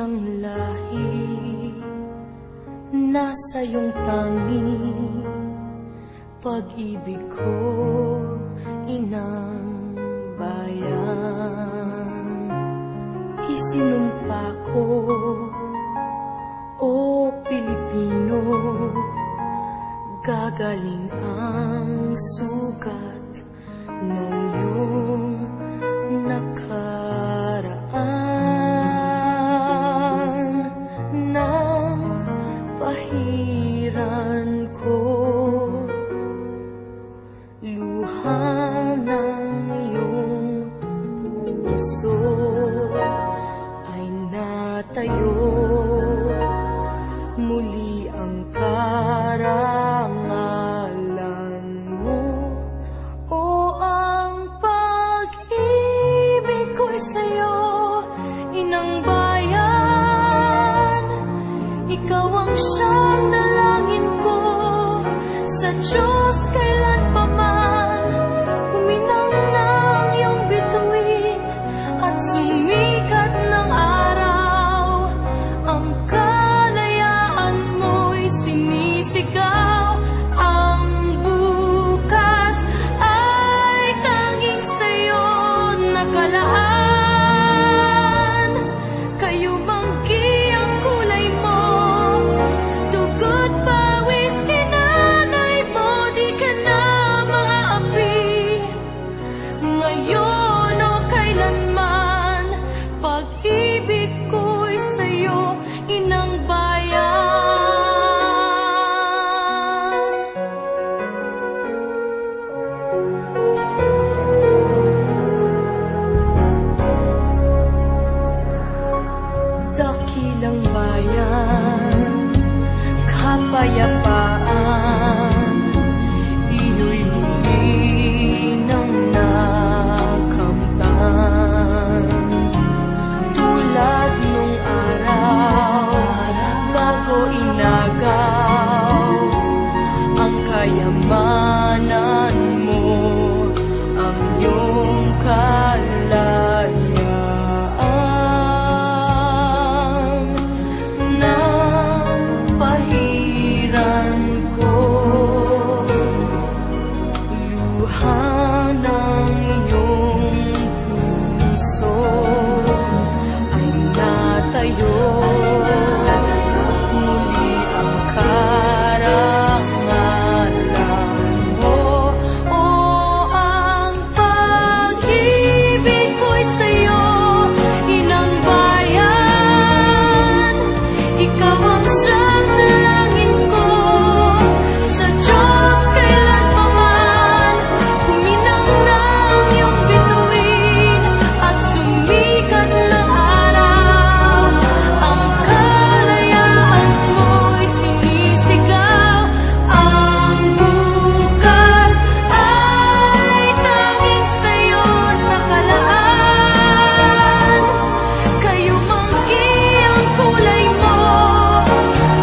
dakilang lahi, nasa iyong tangi, pag-ibig ko, inang bayan. Isinumpa ko, o Pilipino, gagaling ang sugat ng iyong nakaraan. Nang pahiran ko, luha ng iyong puso ay natayo, muli ang karangalan mo. O ang pag-ibig ko'y sa'yo, inang bayan. Ikaw ang siyang dalangin ko sa Diyos kailan pa man. Kuminang ng iyong bituin at sumikat ng araw, ang kalayaan mo'y sinisigaw. Ang bukas ay tanging sa'yo nakalaan. Kayo manggi ang kulay mo, dugo't pawis hinanay mo, di ka na maapi. Ngayon o kailanman, pag-ibig ko'y sa'yo, inang bayan. Dakilang bayan, kapayapaan, iyo'y huli nang nakamtan. Tulad nung araw, bago inagaw, ang kayamanan mo, ang iyong kalayaan. Nang pahiran ko, luha ng iyong puso ay natayo, muli ang karangalan mo. O ang pag-ibig ko'y sa'yo, inang bayan. Ikaw ang siyang dalangin ko sa Diyos kailan pa man. Kuminang ng iyong bituin at sumikat ng araw, ang kalayaan mo'y sinisigaw. Ang bukas ay tanging sa'yo nakalaan. Kayo manggi ang kulay mo,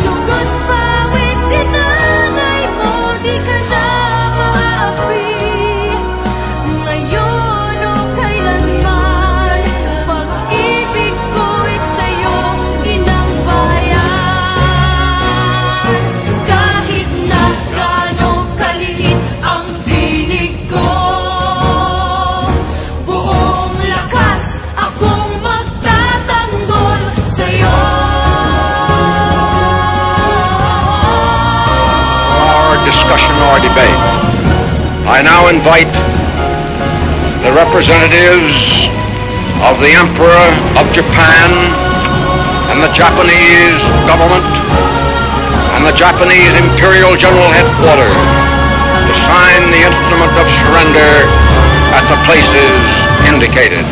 dugo't pawis hinanay mo, di ka na maapi. Ngayon o kailanman, pag-ibig ko'y sa'yo, inang bayan. Kahit na gaano kaliit ang tinig ko, buong lakas akong magtatanggol sa'yo. Our discussion or debate, I now invite the representatives of the Emperor of Japan and the Japanese government and the Japanese Imperial General Headquarters to sign the instrument of surrender at the places indicated.